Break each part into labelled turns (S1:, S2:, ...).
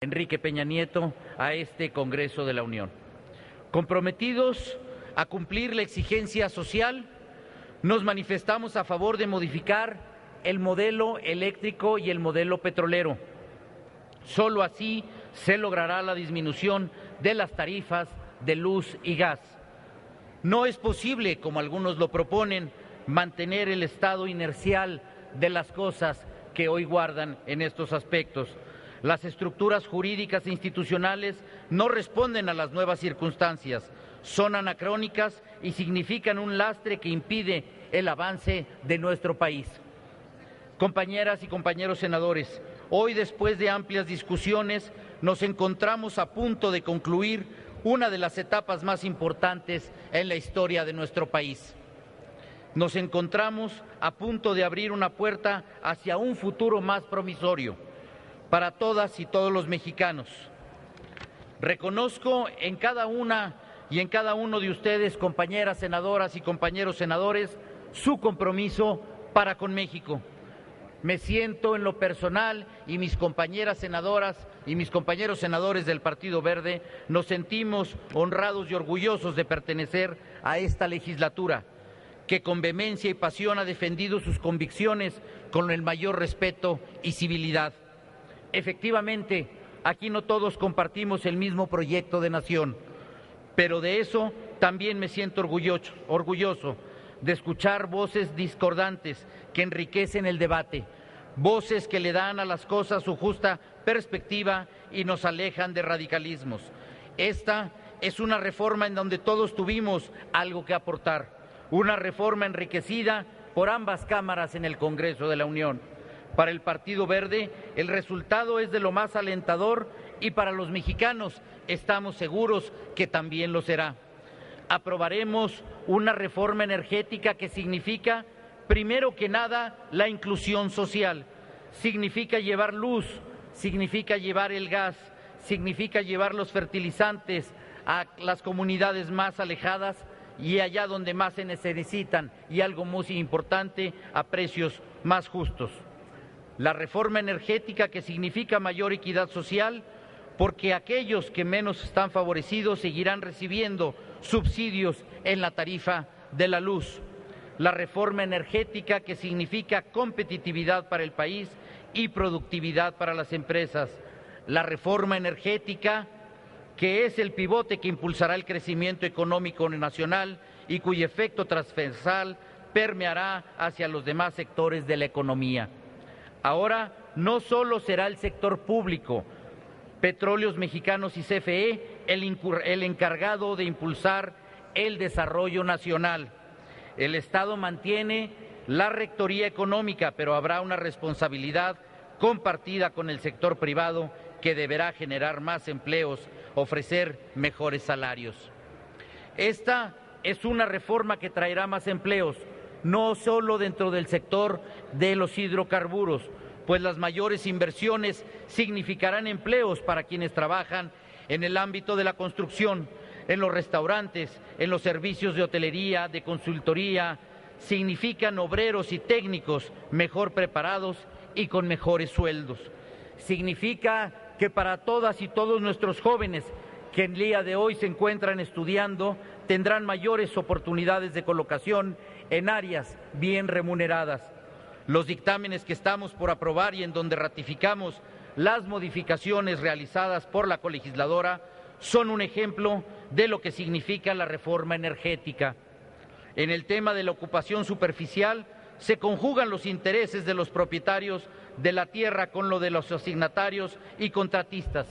S1: Enrique Peña Nieto a este Congreso de la Unión. Comprometidos a cumplir la exigencia social, nos manifestamos a favor de modificar el modelo eléctrico y el modelo petrolero. Solo así se logrará la disminución de las tarifas de luz y gas. No es posible, como algunos lo proponen, mantener el estado inercial de las cosas que hoy guardan en estos aspectos. Las estructuras jurídicas e institucionales no responden a las nuevas circunstancias, son anacrónicas y significan un lastre que impide el avance de nuestro país. Compañeras y compañeros senadores, hoy, después de amplias discusiones, nos encontramos a punto de concluir una de las etapas más importantes en la historia de nuestro país. Nos encontramos a punto de abrir una puerta hacia un futuro más promisorio para todas y todos los mexicanos. Reconozco en cada una y en cada uno de ustedes, compañeras senadoras y compañeros senadores, su compromiso para con México. Me siento en lo personal, y mis compañeras senadoras y mis compañeros senadores del Partido Verde nos sentimos honrados y orgullosos de pertenecer a esta legislatura, que con vehemencia y pasión ha defendido sus convicciones con el mayor respeto y civilidad. Efectivamente, aquí no todos compartimos el mismo proyecto de nación, pero de eso también me siento orgulloso de escuchar voces discordantes que enriquecen el debate, voces que le dan a las cosas su justa perspectiva y nos alejan de radicalismos. Esta es una reforma en donde todos tuvimos algo que aportar, una reforma enriquecida por ambas cámaras en el Congreso de la Unión. Para el Partido Verde, el resultado es de lo más alentador y para los mexicanos estamos seguros que también lo será. Aprobaremos una reforma energética que significa, primero que nada, la inclusión social. Significa llevar luz, significa llevar el gas, significa llevar los fertilizantes a las comunidades más alejadas y allá donde más se necesitan, y algo muy importante, a precios más justos. La reforma energética que significa mayor equidad social, porque aquellos que menos están favorecidos seguirán recibiendo subsidios en la tarifa de la luz. La reforma energética que significa competitividad para el país y productividad para las empresas. La reforma energética que es el pivote que impulsará el crecimiento económico nacional y cuyo efecto transversal permeará hacia los demás sectores de la economía. Ahora no solo será el sector público, Petróleos Mexicanos y CFE, el encargado de impulsar el desarrollo nacional. El Estado mantiene la rectoría económica, pero habrá una responsabilidad compartida con el sector privado que deberá generar más empleos, ofrecer mejores salarios. Esta es una reforma que traerá más empleos, no solo dentro del sector de los hidrocarburos, pues las mayores inversiones significarán empleos para quienes trabajan en el ámbito de la construcción, en los restaurantes, en los servicios de hotelería, de consultoría. Significan obreros y técnicos mejor preparados y con mejores sueldos. Significa que para todas y todos nuestros jóvenes que el día de hoy se encuentran estudiando tendrán mayores oportunidades de colocación en áreas bien remuneradas. Los dictámenes que estamos por aprobar y en donde ratificamos las modificaciones realizadas por la colegisladora son un ejemplo de lo que significa la reforma energética. En el tema de la ocupación superficial se conjugan los intereses de los propietarios de la tierra con lo de los asignatarios y contratistas,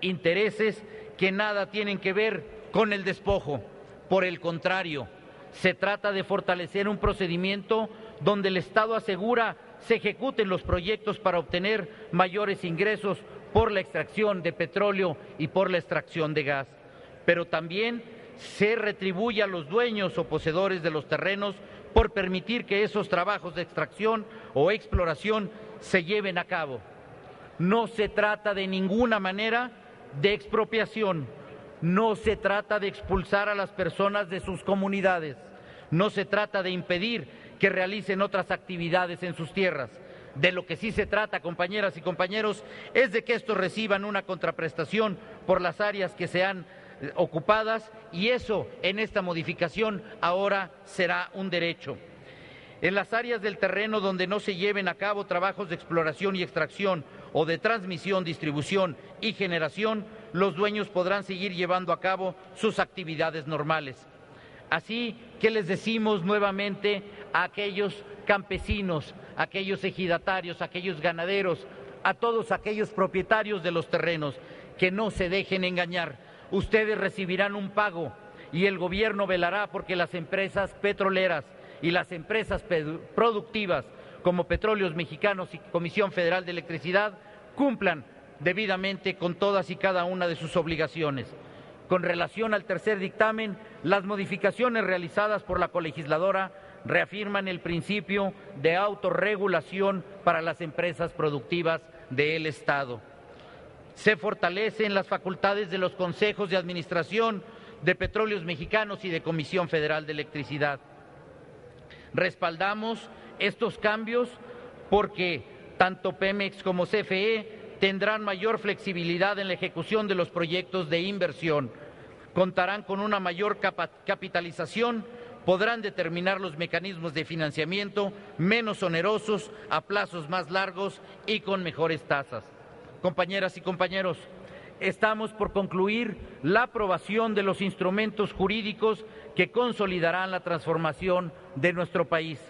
S1: intereses que nada tienen que ver con el despojo. Por el contrario, se trata de fortalecer un procedimiento donde el Estado asegura se ejecuten los proyectos para obtener mayores ingresos por la extracción de petróleo y por la extracción de gas, pero también se retribuye a los dueños o poseedores de los terrenos por permitir que esos trabajos de extracción o exploración se lleven a cabo. No se trata de ninguna manera de expropiación, no se trata de expulsar a las personas de sus comunidades, no se trata de impedir que realicen otras actividades en sus tierras. De lo que sí se trata, compañeras y compañeros, es de que estos reciban una contraprestación por las áreas que sean ocupadas, y eso en esta modificación ahora será un derecho. En las áreas del terreno donde no se lleven a cabo trabajos de exploración y extracción o de transmisión, distribución y generación, los dueños podrán seguir llevando a cabo sus actividades normales. Así que les decimos nuevamente a aquellos campesinos, a aquellos ejidatarios, a aquellos ganaderos, a todos aquellos propietarios de los terrenos, que no se dejen engañar. Ustedes recibirán un pago y el gobierno velará porque las empresas petroleras y las empresas productivas como Petróleos Mexicanos y Comisión Federal de Electricidad cumplan debidamente con todas y cada una de sus obligaciones. Con relación al tercer dictamen, las modificaciones realizadas por la colegisladora reafirman el principio de autorregulación para las empresas productivas del Estado. Se fortalecen las facultades de los consejos de administración de Petróleos Mexicanos y de Comisión Federal de Electricidad. Respaldamos estos cambios porque tanto Pemex como CFE tendrán mayor flexibilidad en la ejecución de los proyectos de inversión, contarán con una mayor capitalización, podrán determinar los mecanismos de financiamiento menos onerosos, a plazos más largos y con mejores tasas. Compañeras y compañeros, estamos por concluir la aprobación de los instrumentos jurídicos que consolidarán la transformación de nuestro país.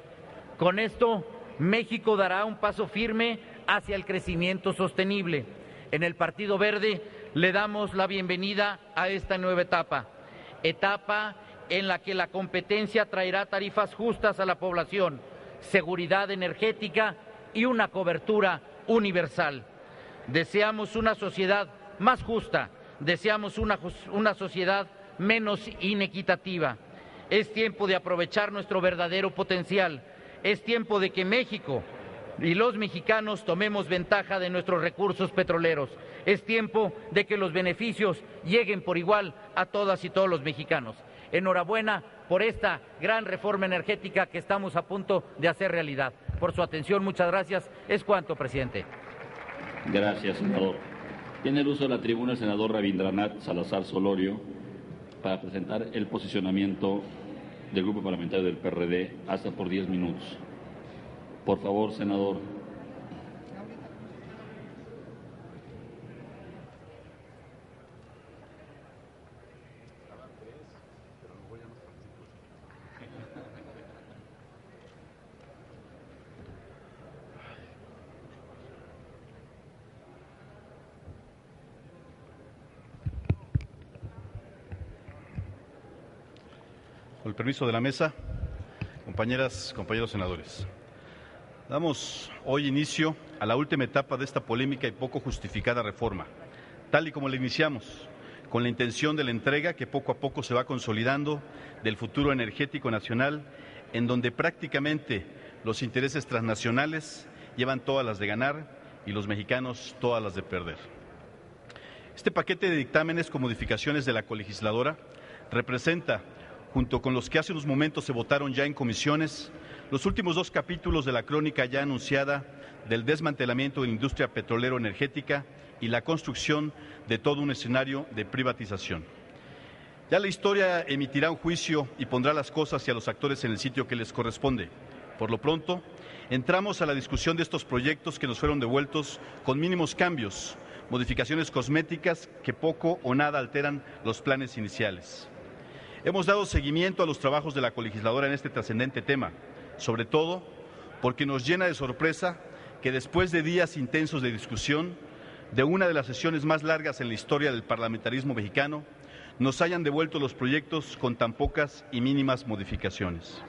S1: Con esto, México dará un paso firme hacia el crecimiento sostenible. En el Partido Verde le damos la bienvenida a esta nueva etapa en la que la competencia traerá tarifas justas a la población, seguridad energética y una cobertura universal. Deseamos una sociedad más justa, deseamos una sociedad menos inequitativa. Es tiempo de aprovechar nuestro verdadero potencial, es tiempo de que México y los mexicanos tomemos ventaja de nuestros recursos petroleros. Es tiempo de que los beneficios lleguen por igual a todas y todos los mexicanos. Enhorabuena por esta gran reforma energética que estamos a punto de hacer realidad. Por su atención, muchas gracias. Es cuanto, presidente.
S2: Gracias, senador. Tiene el uso de la tribuna el senador Rabindranath Salazar Solorio para presentar el posicionamiento del Grupo Parlamentario del PRD hasta por 10 minutos. Por favor, senador.
S3: Con el permiso de la mesa, compañeras, compañeros senadores. Damos hoy inicio a la última etapa de esta polémica y poco justificada reforma, tal y como la iniciamos, con la intención de la entrega que poco a poco se va consolidando del futuro energético nacional, en donde prácticamente los intereses transnacionales llevan todas las de ganar y los mexicanos todas las de perder. Este paquete de dictámenes con modificaciones de la colegisladora representa, junto con los que hace unos momentos se votaron ya en comisiones, los últimos dos capítulos de la crónica ya anunciada del desmantelamiento de la industria petrolero-energética y la construcción de todo un escenario de privatización. Ya la historia emitirá un juicio y pondrá las cosas y a los actores en el sitio que les corresponde. Por lo pronto, entramos a la discusión de estos proyectos que nos fueron devueltos con mínimos cambios, modificaciones cosméticas que poco o nada alteran los planes iniciales. Hemos dado seguimiento a los trabajos de la colegisladora en este trascendente tema, sobre todo porque nos llena de sorpresa que después de días intensos de discusión, de una de las sesiones más largas en la historia del parlamentarismo mexicano, nos hayan devuelto los proyectos con tan pocas y mínimas modificaciones.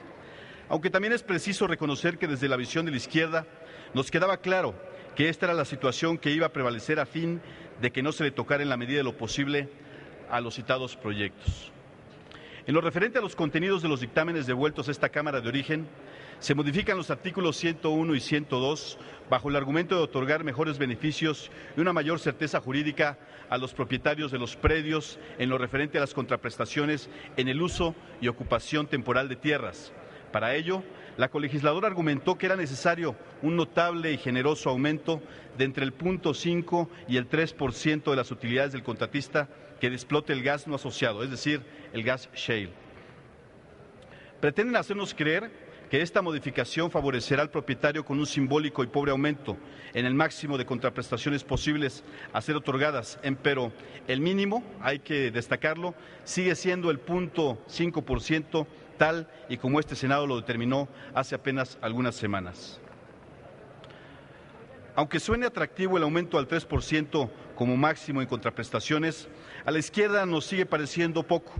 S3: Aunque también es preciso reconocer que desde la visión de la izquierda nos quedaba claro que esta era la situación que iba a prevalecer a fin de que no se le tocara en la medida de lo posible a los citados proyectos. En lo referente a los contenidos de los dictámenes devueltos a esta Cámara de origen, se modifican los artículos 101 y 102 bajo el argumento de otorgar mejores beneficios y una mayor certeza jurídica a los propietarios de los predios en lo referente a las contraprestaciones en el uso y ocupación temporal de tierras. Para ello, La colegisladora argumentó que era necesario un notable y generoso aumento de entre el 0.5 y el 3% de las utilidades del contratista que explote el gas no asociado, es decir, el gas shale. Pretenden hacernos creer que esta modificación favorecerá al propietario con un simbólico y pobre aumento en el máximo de contraprestaciones posibles a ser otorgadas, pero el mínimo, hay que destacarlo, sigue siendo el 0.5%, tal y como este Senado lo determinó hace apenas algunas semanas. Aunque suene atractivo el aumento al 3% como máximo en contraprestaciones, a la izquierda nos sigue pareciendo poco.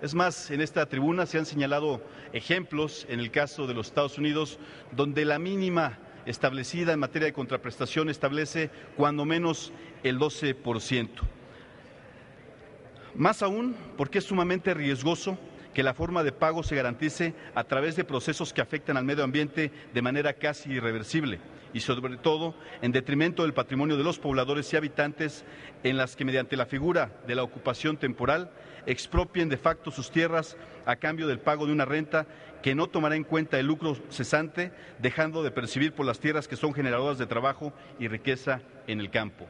S3: Es más, en esta tribuna se han señalado ejemplos, en el caso de los Estados Unidos, donde la mínima establecida en materia de contraprestación establece cuando menos el 12%. Más aún, porque es sumamente riesgoso que la forma de pago se garantice a través de procesos que afectan al medio ambiente de manera casi irreversible y sobre todo en detrimento del patrimonio de los pobladores y habitantes, en las que mediante la figura de la ocupación temporal expropien de facto sus tierras a cambio del pago de una renta que no tomará en cuenta el lucro cesante, dejando de percibir por las tierras que son generadoras de trabajo y riqueza en el campo.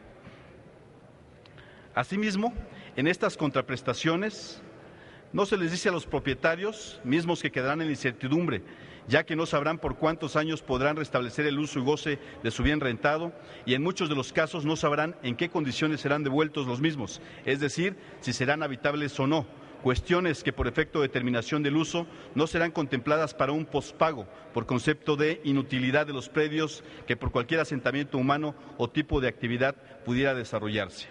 S3: Asimismo, en estas contraprestaciones no se les dice a los propietarios, mismos que quedarán en la incertidumbre, ya que no sabrán por cuántos años podrán restablecer el uso y goce de su bien rentado, y en muchos de los casos no sabrán en qué condiciones serán devueltos los mismos, es decir, si serán habitables o no, cuestiones que por efecto de terminación del uso no serán contempladas para un pospago, por concepto de inutilidad de los predios que por cualquier asentamiento humano o tipo de actividad pudiera desarrollarse.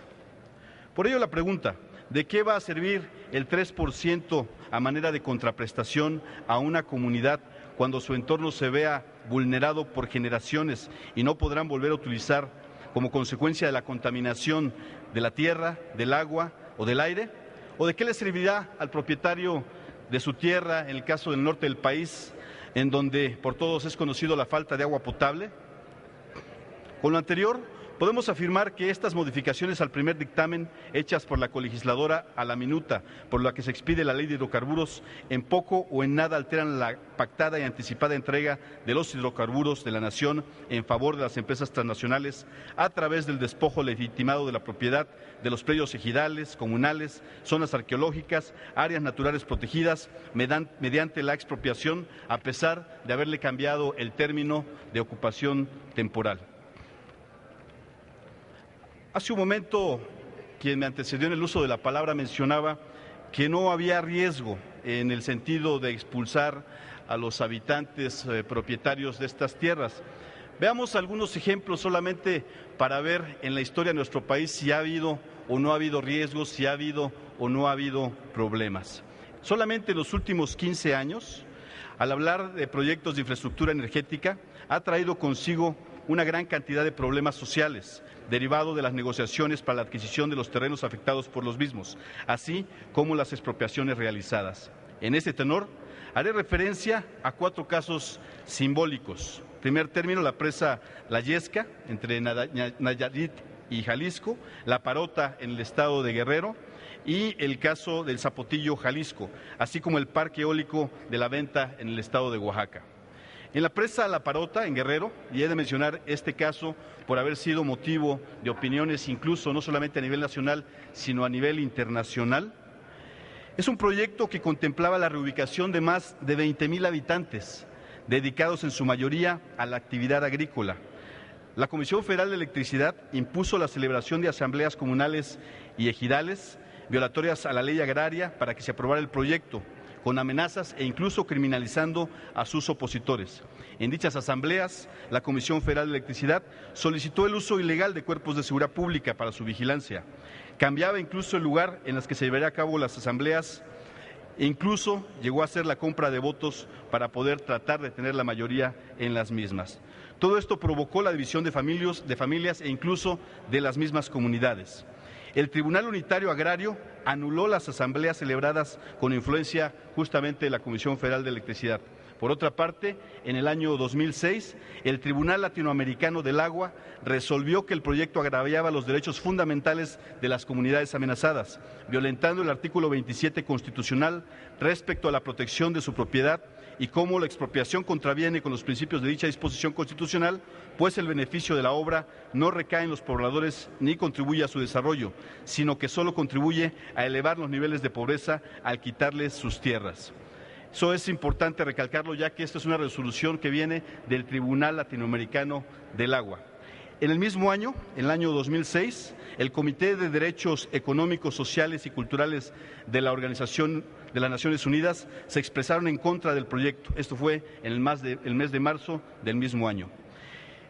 S3: Por ello la pregunta: ¿de qué va a servir el 3% a manera de contraprestación a una comunidad cuando su entorno se vea vulnerado por generaciones y no podrán volver a utilizar como consecuencia de la contaminación de la tierra, del agua o del aire? ¿O de qué le servirá al propietario de su tierra, en el caso del norte del país, en donde por todos es conocido la falta de agua potable? Con lo anterior, podemos afirmar que estas modificaciones al primer dictamen, hechas por la colegisladora a la minuta, por la que se expide la ley de hidrocarburos, en poco o en nada alteran la pactada y anticipada entrega de los hidrocarburos de la nación en favor de las empresas transnacionales a través del despojo legitimado de la propiedad de los predios ejidales, comunales, zonas arqueológicas, áreas naturales protegidas, mediante la expropiación, a pesar de haberle cambiado el término de ocupación temporal. Hace un momento, quien me antecedió en el uso de la palabra mencionaba que no había riesgo en el sentido de expulsar a los habitantes propietarios de estas tierras. Veamos algunos ejemplos solamente para ver en la historia de nuestro país si ha habido o no ha habido riesgos, si ha habido o no ha habido problemas. Solamente en los últimos 15 años, al hablar de proyectos de infraestructura energética, ha traído consigo una gran cantidad de problemas sociales, derivado de las negociaciones para la adquisición de los terrenos afectados por los mismos, así como las expropiaciones realizadas. En ese tenor, haré referencia a 4 casos simbólicos. En primer término, la presa La Yesca, entre Nayarit y Jalisco, La Parota en el estado de Guerrero, y el caso del Zapotillo, Jalisco, así como el parque eólico de La Venta en el estado de Oaxaca. En la presa La Parota, en Guerrero, y he de mencionar este caso por haber sido motivo de opiniones incluso no solamente a nivel nacional, sino a nivel internacional, es un proyecto que contemplaba la reubicación de más de 20,000 habitantes, dedicados en su mayoría a la actividad agrícola. La Comisión Federal de Electricidad impuso la celebración de asambleas comunales y ejidales violatorias a la ley agraria para que se aprobara el proyecto, con amenazas e incluso criminalizando a sus opositores. En dichas asambleas, la Comisión Federal de Electricidad solicitó el uso ilegal de cuerpos de seguridad pública para su vigilancia. Cambiaba incluso el lugar en el que se llevaría a cabo las asambleas e incluso llegó a hacer la compra de votos para poder tratar de tener la mayoría en las mismas. Todo esto provocó la división de familias e incluso de las mismas comunidades. El Tribunal Unitario Agrario anuló las asambleas celebradas con influencia justamente de la Comisión Federal de Electricidad. Por otra parte, en el año 2006, el Tribunal Latinoamericano del Agua resolvió que el proyecto agraviaba los derechos fundamentales de las comunidades amenazadas, violentando el artículo 27 constitucional respecto a la protección de su propiedad y cómo la expropiación contraviene con los principios de dicha disposición constitucional, pues el beneficio de la obra no recae en los pobladores ni contribuye a su desarrollo, sino que solo contribuye a elevar los niveles de pobreza al quitarles sus tierras. Eso es importante recalcarlo, ya que esta es una resolución que viene del Tribunal Latinoamericano del Agua. En el mismo año, en el año 2006, el Comité de Derechos Económicos, Sociales y Culturales de la Organización de las Naciones Unidas se expresaron en contra del proyecto. Esto fue en el mes de marzo del mismo año.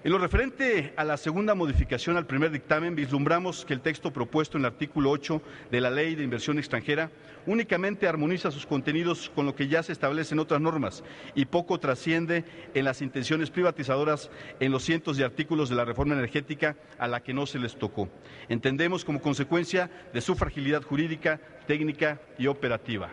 S3: En lo referente a la segunda modificación al primer dictamen, vislumbramos que el texto propuesto en el artículo 8 de la Ley de Inversión Extranjera únicamente armoniza sus contenidos con lo que ya se establece en otras normas y poco trasciende en las intenciones privatizadoras en los cientos de artículos de la reforma energética a la que no se les tocó. Entendemos como consecuencia de su fragilidad jurídica, técnica y operativa.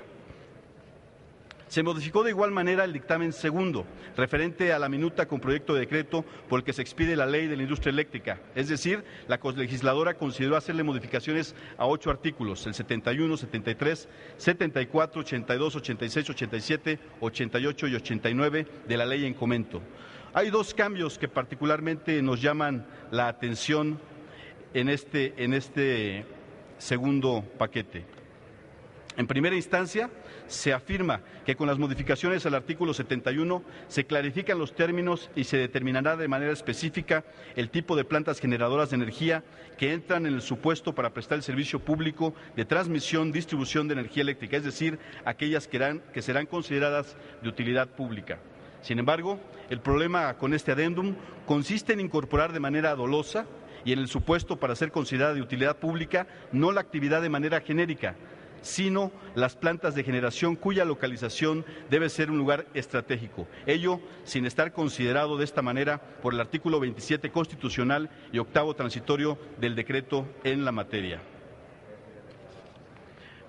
S3: Se modificó de igual manera el dictamen segundo, referente a la minuta con proyecto de decreto por el que se expide la Ley de la Industria Eléctrica. Es decir, la colegisladora consideró hacerle modificaciones a 8 artículos, el 71, 73, 74, 82, 86, 87, 88 y 89 de la ley en comento. Hay 2 cambios que particularmente nos llaman la atención en este segundo paquete. En primera instancia, se afirma que con las modificaciones al artículo 71 se clarifican los términos y se determinará de manera específica el tipo de plantas generadoras de energía que entran en el supuesto para prestar el servicio público de transmisión, distribución de energía eléctrica, es decir, aquellas que serán consideradas de utilidad pública. Sin embargo, el problema con este adendum consiste en incorporar de manera dolosa y en el supuesto para ser considerada de utilidad pública no la actividad de manera genérica, sino las plantas de generación cuya localización debe ser un lugar estratégico. Ello sin estar considerado de esta manera por el artículo 27 constitucional y 8º transitorio del decreto en la materia.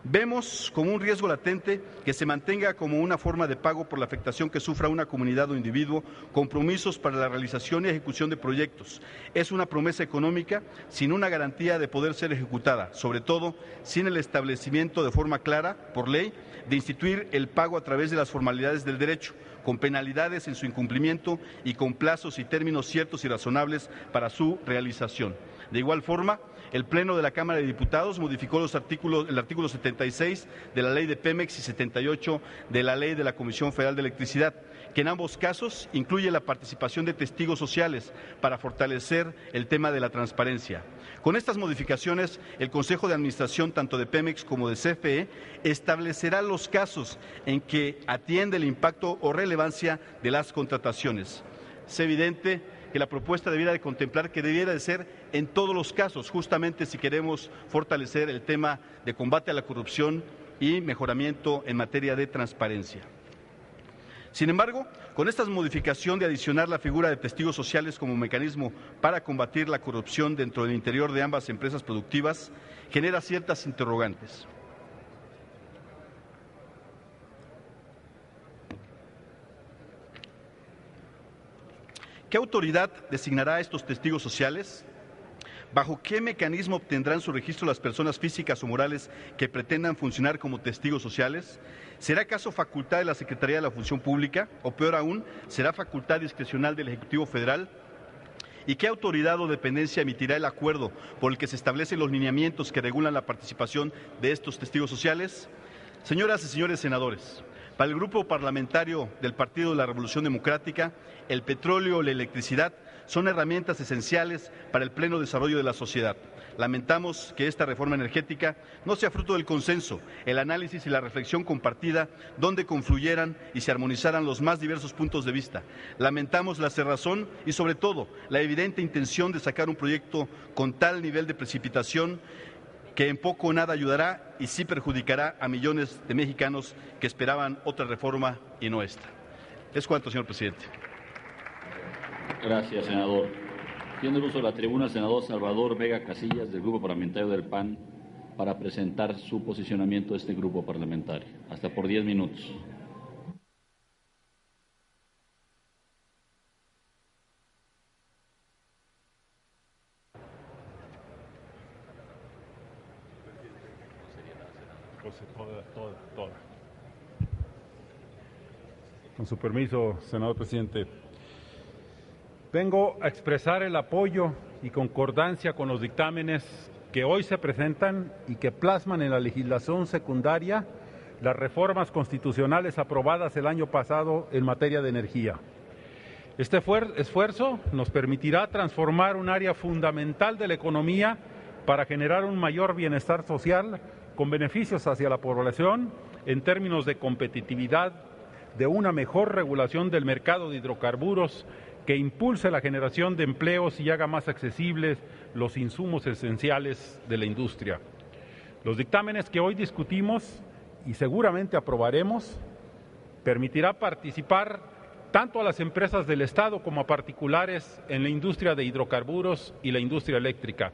S3: Vemos como un riesgo latente que se mantenga como una forma de pago por la afectación que sufra una comunidad o individuo compromisos para la realización y ejecución de proyectos. Es una promesa económica sin una garantía de poder ser ejecutada, sobre todo sin el establecimiento de forma clara, por ley, de instituir el pago a través de las formalidades del derecho, con penalidades en su incumplimiento y con plazos y términos ciertos y razonables para su realización. De igual forma, el Pleno de la Cámara de Diputados modificó el artículo 76 de la Ley de Pemex y 78 de la Ley de la Comisión Federal de Electricidad, que en ambos casos incluye la participación de testigos sociales para fortalecer el tema de la transparencia. Con estas modificaciones, el Consejo de Administración tanto de Pemex como de CFE establecerá los casos en que atiende el impacto o relevancia de las contrataciones. Es evidente que la propuesta debiera de contemplar que debiera de ser en todos los casos, justamente si queremos fortalecer el tema de combate a la corrupción y mejoramiento en materia de transparencia. Sin embargo, con esta modificación de adicionar la figura de testigos sociales como mecanismo para combatir la corrupción dentro del interior de ambas empresas productivas, genera ciertas interrogantes. ¿Qué autoridad designará a estos testigos sociales? ¿Bajo qué mecanismo obtendrán su registro las personas físicas o morales que pretendan funcionar como testigos sociales? ¿Será acaso facultad de la Secretaría de la Función Pública? O peor aún, ¿será facultad discrecional del Ejecutivo Federal? ¿Y qué autoridad o dependencia emitirá el acuerdo por el que se establecen los lineamientos que regulan la participación de estos testigos sociales? Señoras y señores senadores, para el Grupo Parlamentario del Partido de la Revolución Democrática, el petróleo y la electricidad son herramientas esenciales para el pleno desarrollo de la sociedad. Lamentamos que esta reforma energética no sea fruto del consenso, el análisis y la reflexión compartida donde confluyeran y se armonizaran los más diversos puntos de vista. Lamentamos la cerrazón y, sobre todo, la evidente intención de sacar un proyecto con tal nivel de precipitación que en poco o nada ayudará y sí perjudicará a millones de mexicanos que esperaban otra reforma y no esta. Es cuanto, señor presidente.
S2: Gracias, senador. Tiene el uso de la tribuna el senador Salvador Vega Casillas, del Grupo Parlamentario del PAN, para presentar su posicionamiento de este grupo parlamentario. Hasta por 10 minutos.
S4: José, toda. Con su permiso, senador presidente. Vengo a expresar el apoyo y concordancia con los dictámenes que hoy se presentan y que plasman en la legislación secundaria las reformas constitucionales aprobadas el año pasado en materia de energía. Este esfuerzo nos permitirá transformar un área fundamental de la economía para generar un mayor bienestar social con beneficios hacia la población en términos de competitividad, de una mejor regulación del mercado de hidrocarburos que impulse la generación de empleos y haga más accesibles los insumos esenciales de la industria. Los dictámenes que hoy discutimos y seguramente aprobaremos permitirá participar tanto a las empresas del Estado como a particulares en la industria de hidrocarburos y la industria eléctrica.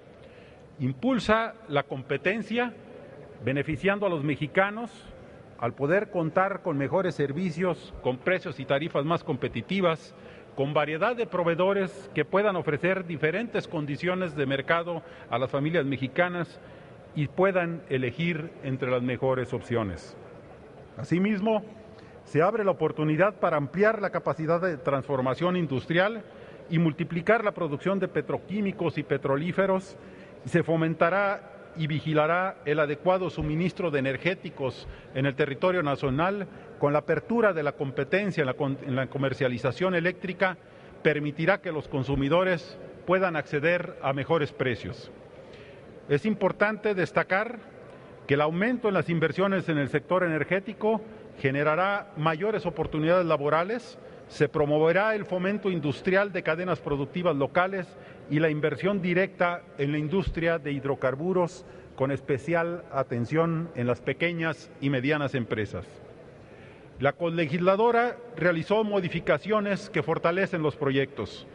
S4: Impulsa la competencia, beneficiando a los mexicanos al poder contar con mejores servicios, con precios y tarifas más competitivas, con variedad de proveedores que puedan ofrecer diferentes condiciones de mercado a las familias mexicanas y puedan elegir entre las mejores opciones. Asimismo, se abre la oportunidad para ampliar la capacidad de transformación industrial y multiplicar la producción de petroquímicos y petrolíferos, y se fomentará y vigilará el adecuado suministro de energéticos en el territorio nacional. Con la apertura de la competencia en la comercialización eléctrica, permitirá que los consumidores puedan acceder a mejores precios. Es importante destacar que el aumento en las inversiones en el sector energético generará mayores oportunidades laborales, se promoverá el fomento industrial de cadenas productivas locales y la inversión directa en la industria de hidrocarburos, con especial atención en las pequeñas y medianas empresas. La colegisladora realizó modificaciones que fortalecen los proyectos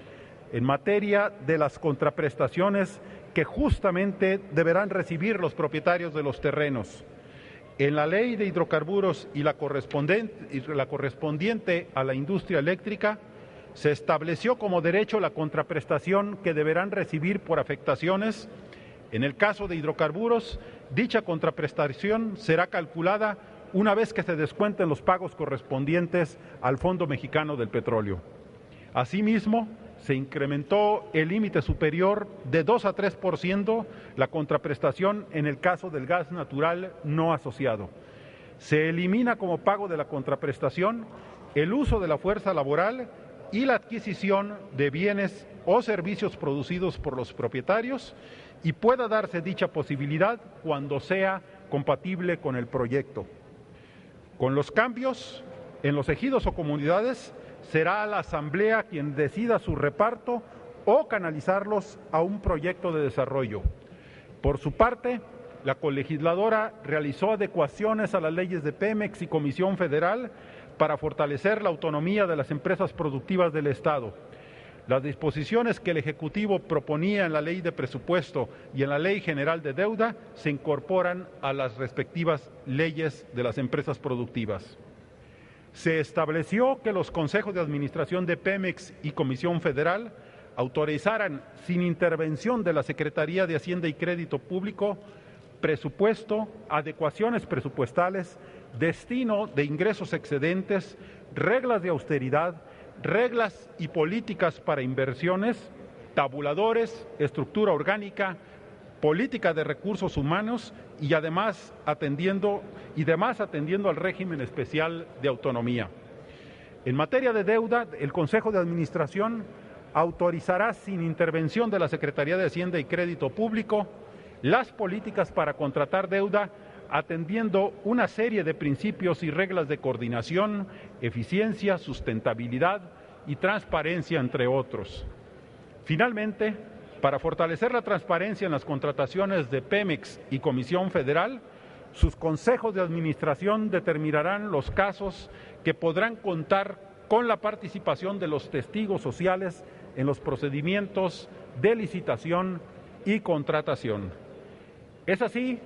S4: en materia de las contraprestaciones que justamente deberán recibir los propietarios de los terrenos. En la ley de hidrocarburos y la correspondiente a la industria eléctrica, se estableció como derecho la contraprestación que deberán recibir por afectaciones. En el caso de hidrocarburos, dicha contraprestación será calculada una vez que se descuenten los pagos correspondientes al Fondo Mexicano del Petróleo. Asimismo, se incrementó el límite superior de 2 a 3% la contraprestación en el caso del gas natural no asociado. Se elimina como pago de la contraprestación el uso de la fuerza laboral y la adquisición de bienes o servicios producidos por los propietarios, y pueda darse dicha posibilidad cuando sea compatible con el proyecto. Con los cambios en los ejidos o comunidades, será la Asamblea quien decida su reparto o canalizarlos a un proyecto de desarrollo. Por su parte, la colegisladora realizó adecuaciones a las leyes de Pemex y Comisión Federal para fortalecer la autonomía de las empresas productivas del Estado. Las disposiciones que el Ejecutivo proponía en la Ley de Presupuesto y en la Ley General de Deuda se incorporan a las respectivas leyes de las empresas productivas. Se estableció que los consejos de administración de Pemex y Comisión Federal autorizaran, sin intervención de la Secretaría de Hacienda y Crédito Público, presupuesto, adecuaciones presupuestales, destino de ingresos excedentes, reglas de austeridad, reglas y políticas para inversiones, tabuladores, estructura orgánica, política de recursos humanos y además atendiendo al régimen especial de autonomía. En materia de deuda, el Consejo de Administración autorizará, sin intervención de la Secretaría de Hacienda y Crédito Público, las políticas para contratar deuda, atendiendo una serie de principios y reglas de coordinación, eficiencia, sustentabilidad y transparencia, entre otros. Finalmente, para fortalecer la transparencia en las contrataciones de Pemex y Comisión Federal, sus consejos de administración determinarán los casos que podrán contar con la participación de los testigos sociales en los procedimientos de licitación y contratación. Es así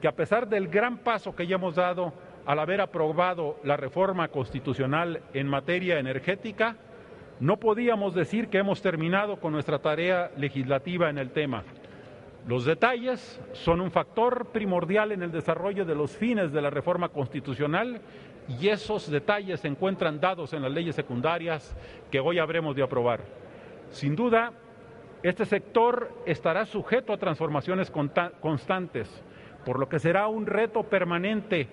S4: que, a pesar del gran paso que ya hemos dado al haber aprobado la reforma constitucional en materia energética, no podíamos decir que hemos terminado con nuestra tarea legislativa en el tema. Los detalles son un factor primordial en el desarrollo de los fines de la reforma constitucional y esos detalles se encuentran dados en las leyes secundarias que hoy habremos de aprobar. Sin duda, este sector estará sujeto a transformaciones constantes, por lo que será un reto permanente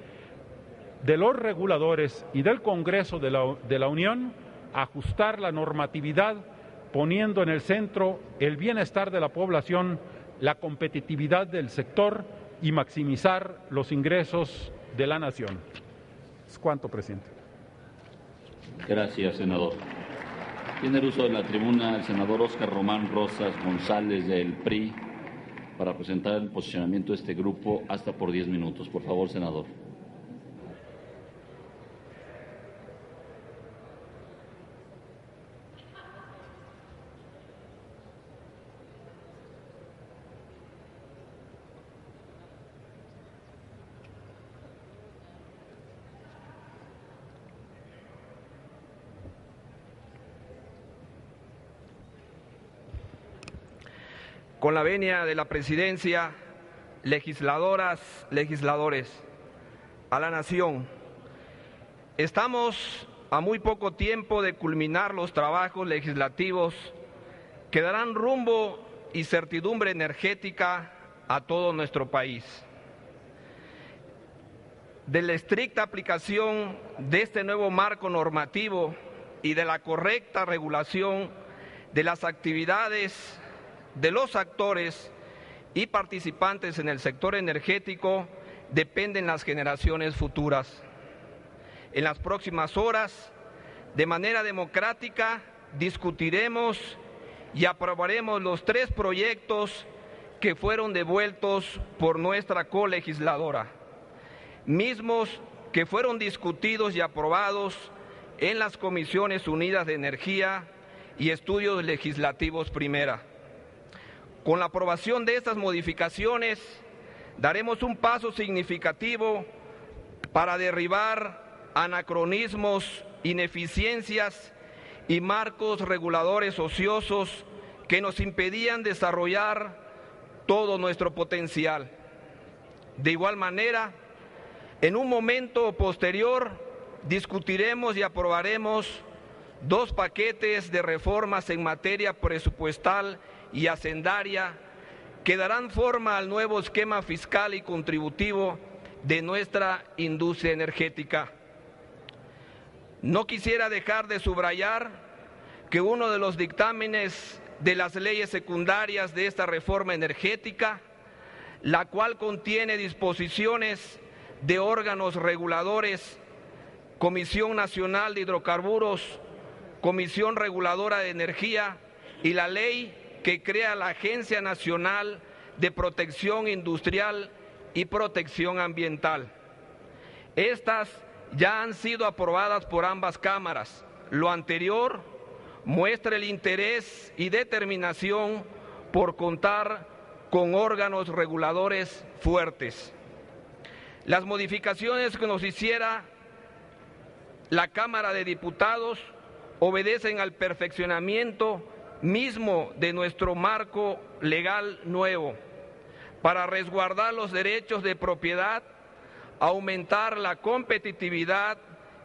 S4: de los reguladores y del Congreso de la Unión ajustar la normatividad poniendo en el centro el bienestar de la población, la competitividad del sector y maximizar los ingresos de la nación. Es cuanto, presidente.
S2: Gracias, senador. Tiene el uso de la tribuna el senador Óscar Román Rosas González del PRI para presentar el posicionamiento de este grupo hasta por 10 minutos. Por favor, senador.
S5: Con la venia de la presidencia, legisladoras, legisladores, a la nación, estamos a muy poco tiempo de culminar los trabajos legislativos que darán rumbo y certidumbre energética a todo nuestro país. De la estricta aplicación de este nuevo marco normativo y de la correcta regulación de las actividades de los actores y participantes en el sector energético dependen las generaciones futuras. En las próximas horas, de manera democrática, discutiremos y aprobaremos los 3 proyectos que fueron devueltos por nuestra colegisladora, mismos que fueron discutidos y aprobados en las Comisiones Unidas de Energía y Estudios Legislativos Primera. Con la aprobación de estas modificaciones, daremos un paso significativo para derribar anacronismos, ineficiencias y marcos reguladores ociosos que nos impedían desarrollar todo nuestro potencial. De igual manera, en un momento posterior, discutiremos y aprobaremos 2 paquetes de reformas en materia presupuestal y hacendaria que darán forma al nuevo esquema fiscal y contributivo de nuestra industria energética. No quisiera dejar de subrayar que uno de los dictámenes de las leyes secundarias de esta reforma energética, la cual contiene disposiciones de órganos reguladores, Comisión Nacional de Hidrocarburos, Comisión Reguladora de Energía y la ley que crea la Agencia Nacional de Protección Industrial y Protección Ambiental. Estas ya han sido aprobadas por ambas cámaras. Lo anterior muestra el interés y determinación por contar con órganos reguladores fuertes. Las modificaciones que nos hiciera la Cámara de Diputados obedecen al perfeccionamiento mismo de nuestro marco legal nuevo para resguardar los derechos de propiedad, aumentar la competitividad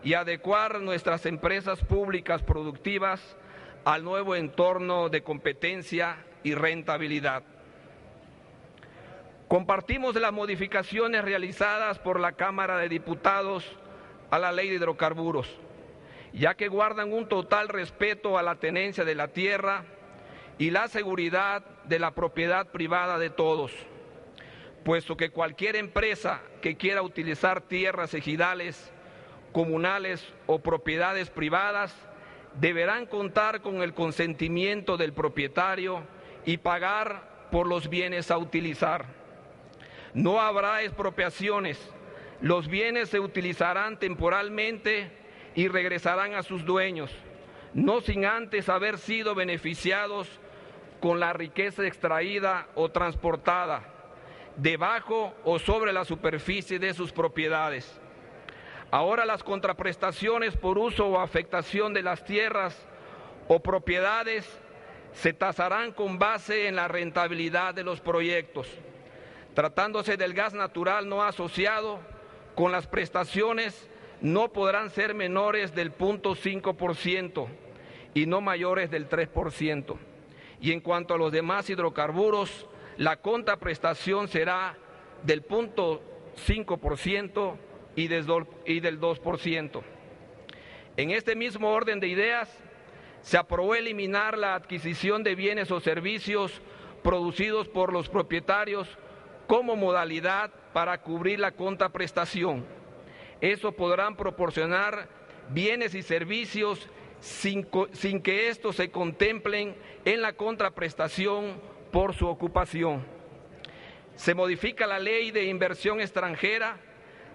S5: y adecuar nuestras empresas públicas productivas al nuevo entorno de competencia y rentabilidad. Compartimos las modificaciones realizadas por la Cámara de Diputados a la Ley de Hidrocarburos, ya que guardan un total respeto a la tenencia de la tierra y la seguridad de la propiedad privada de todos, puesto que cualquier empresa que quiera utilizar tierras ejidales, comunales o propiedades privadas deberán contar con el consentimiento del propietario y pagar por los bienes a utilizar. No habrá expropiaciones, los bienes se utilizarán temporalmente y regresarán a sus dueños, no sin antes haber sido beneficiados con la riqueza extraída o transportada, debajo o sobre la superficie de sus propiedades. Ahora las contraprestaciones por uso o afectación de las tierras o propiedades se tasarán con base en la rentabilidad de los proyectos. Tratándose del gas natural no asociado, con las prestaciones no podrán ser menores del 0.5% y no mayores del 3%. Y en cuanto a los demás hidrocarburos, la contraprestación será del 0.5% y del 2%. En este mismo orden de ideas, se aprobó eliminar la adquisición de bienes o servicios producidos por los propietarios como modalidad para cubrir la contraprestación. Eso podrán proporcionar bienes y servicios sin que estos se contemplen en la contraprestación por su ocupación. Se modifica la ley de inversión extranjera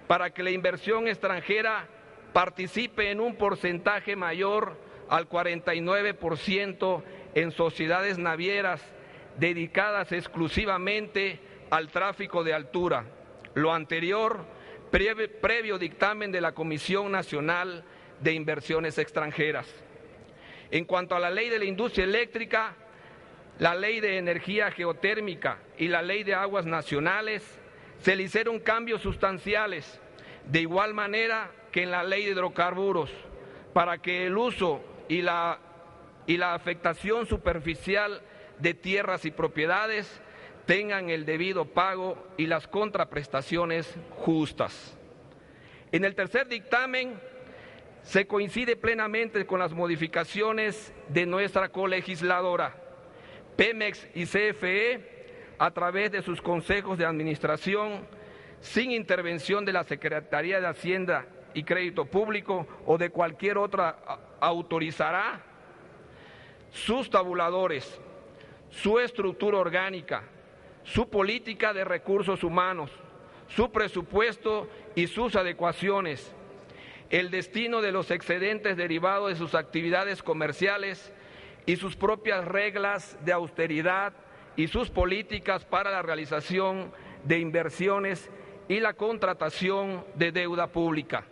S5: para que la inversión extranjera participe en un porcentaje mayor al 49% en sociedades navieras dedicadas exclusivamente al tráfico de altura. Lo anterior, previo dictamen de la Comisión Nacional de Inversiones Extranjeras. En cuanto a la ley de la industria eléctrica, la ley de energía geotérmica y la ley de aguas nacionales, se le hicieron cambios sustanciales, de igual manera que en la ley de hidrocarburos, para que el uso y la afectación superficial de tierras y propiedades tengan el debido pago y las contraprestaciones justas. En el tercer dictamen se coincide plenamente con las modificaciones de nuestra colegisladora. Pemex y CFE, a través de sus consejos de administración, sin intervención de la Secretaría de Hacienda y Crédito Público o de cualquier otra, autorizará sus tabuladores, su estructura orgánica, su política de recursos humanos, su presupuesto y sus adecuaciones, el destino de los excedentes derivados de sus actividades comerciales y sus propias reglas de austeridad y sus políticas para la realización de inversiones y la contratación de deuda pública.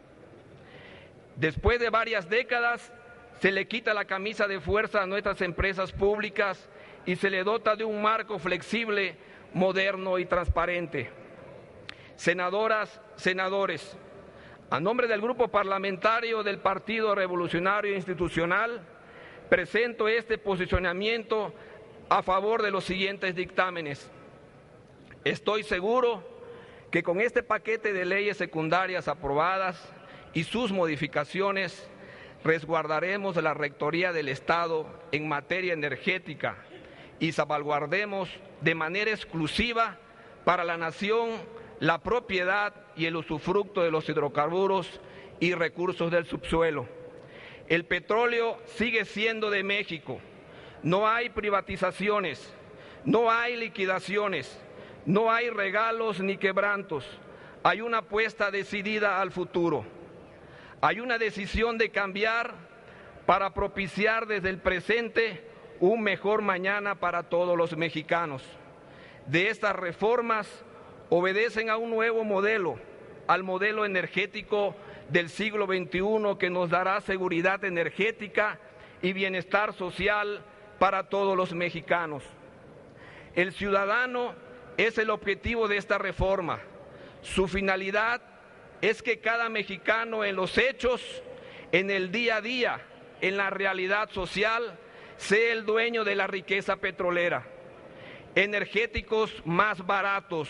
S5: Después de varias décadas, se le quita la camisa de fuerza a nuestras empresas públicas y se le dota de un marco flexible, moderno y transparente. Senadoras, senadores, a nombre del Grupo Parlamentario del Partido Revolucionario Institucional, presento este posicionamiento a favor de los siguientes dictámenes. Estoy seguro que con este paquete de leyes secundarias aprobadas y sus modificaciones, resguardaremos la rectoría del Estado en materia energética y salvaguardemos de manera exclusiva para la nación la propiedad y el usufructo de los hidrocarburos y recursos del subsuelo. El petróleo sigue siendo de México. No hay privatizaciones, no hay liquidaciones, no hay regalos ni quebrantos. Hay una apuesta decidida al futuro. Hay una decisión de cambiar para propiciar desde el presente un mejor mañana para todos los mexicanos. De estas reformas obedecen a un nuevo modelo, al modelo energético del siglo XXI que nos dará seguridad energética y bienestar social para todos los mexicanos. El ciudadano es el objetivo de esta reforma. Su finalidad es que cada mexicano en los hechos, en el día a día, en la realidad social, sea el dueño de la riqueza petrolera. Energéticos más baratos,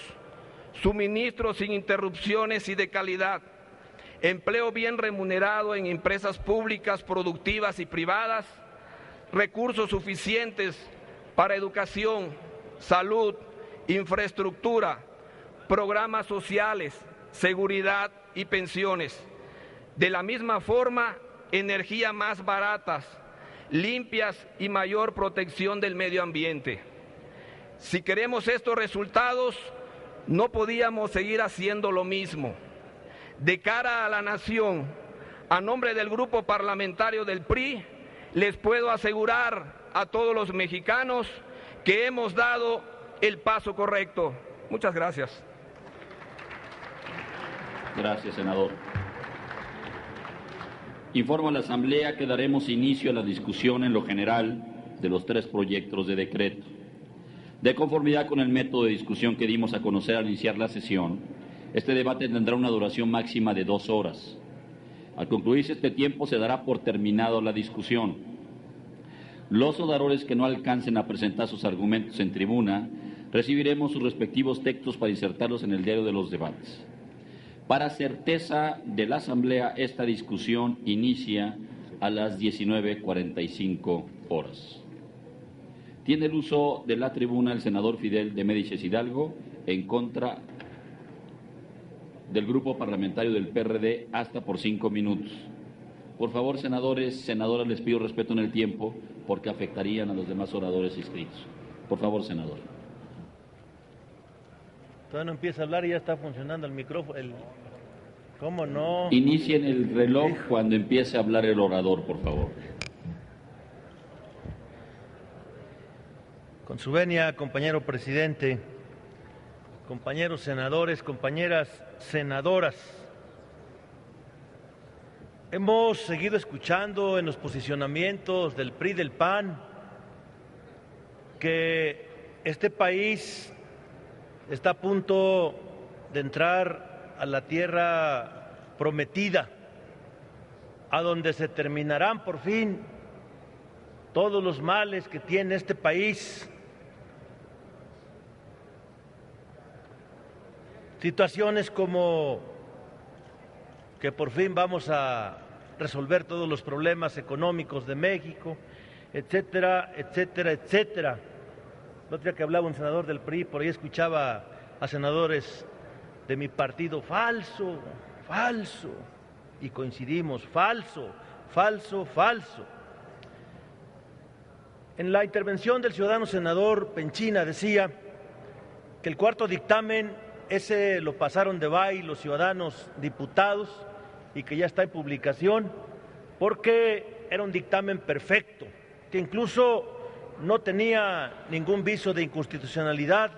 S5: suministros sin interrupciones y de calidad, empleo bien remunerado en empresas públicas, productivas y privadas, recursos suficientes para educación, salud, infraestructura, programas sociales, seguridad y pensiones. De la misma forma, energía más baratas, limpias y mayor protección del medio ambiente. Si queremos estos resultados, no podíamos seguir haciendo lo mismo. De cara a la nación, a nombre del Grupo Parlamentario del PRI, les puedo asegurar a todos los mexicanos que hemos dado el paso correcto. Muchas gracias.
S2: Gracias, senador. Informo a la Asamblea que daremos inicio a la discusión en lo general de los 3 proyectos de decreto. De conformidad con el método de discusión que dimos a conocer al iniciar la sesión, este debate tendrá una duración máxima de 2 horas. Al concluirse este tiempo, se dará por terminado la discusión. Los oradores que no alcancen a presentar sus argumentos en tribuna, recibiremos sus respectivos textos para insertarlos en el diario de los debates. Para certeza de la Asamblea, esta discusión inicia a las 19:45 horas. Tiene el uso de la tribuna el senador Fidel de Médicis Hidalgo, en contra del Grupo Parlamentario del PRD, hasta por 5 minutos. Por favor, senadores, senadoras, les pido respeto en el tiempo, porque afectarían a los demás oradores inscritos. Por favor, senador.
S6: Todavía no empieza a hablar y ya está funcionando el micrófono. ¿Cómo no?
S2: Inicien el reloj cuando empiece a hablar el orador, por favor.
S6: Con su venia, compañero presidente, compañeros senadores, compañeras senadoras, hemos seguido escuchando en los posicionamientos del PRI y del PAN que este país está a punto de entrar a la tierra prometida, a donde se terminarán por fin todos los males que tiene este país. Situaciones como que por fin vamos a resolver todos los problemas económicos de México, etcétera, etcétera, etcétera. El otro día que hablaba un senador del PRI, por ahí escuchaba a senadores de mi partido, falso, falso, y coincidimos, falso, falso, falso. En la intervención del ciudadano senador Penchina decía que el cuarto dictamen, ese lo pasaron de baile los ciudadanos diputados y que ya está en publicación, porque era un dictamen perfecto, que incluso no tenía ningún viso de inconstitucionalidad.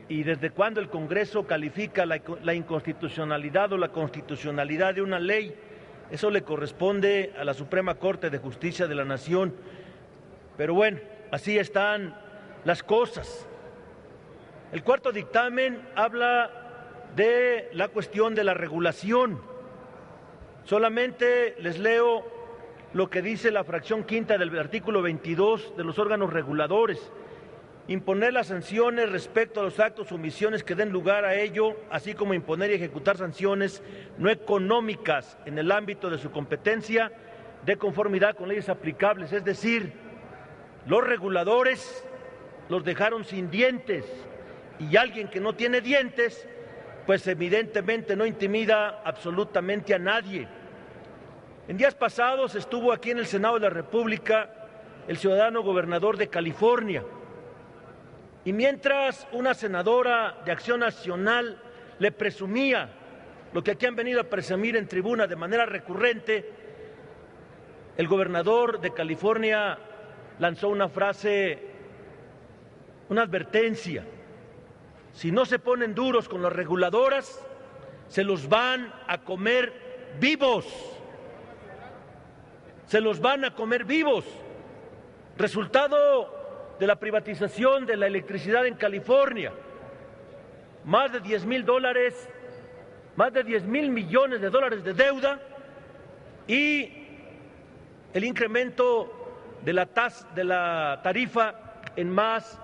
S6: ¿Y desde cuándo el Congreso califica la inconstitucionalidad o la constitucionalidad de una ley? Eso le corresponde a la Suprema Corte de Justicia de la Nación. Pero bueno, así están las cosas. El cuarto dictamen habla de la cuestión de la regulación. Solamente les leo lo que dice la fracción quinta del artículo 22 de los órganos reguladores: imponer las sanciones respecto a los actos o omisiones que den lugar a ello, así como imponer y ejecutar sanciones no económicas en el ámbito de su competencia, de conformidad con leyes aplicables. Es decir, los reguladores los dejaron sin dientes, y alguien que no tiene dientes, pues evidentemente no intimida absolutamente a nadie. En días pasados estuvo aquí en el Senado de la República el ciudadano gobernador de California, y mientras una senadora de Acción Nacional le presumía lo que aquí han venido a presumir en tribuna de manera recurrente, el gobernador de California lanzó una frase, una advertencia: si no se ponen duros con las reguladoras, se los van a comer vivos. Se los van a comer vivos. Resultado de la privatización de la electricidad en California, más de $10,000, más de $10,000 millones de deuda, y el incremento de la tarifa en más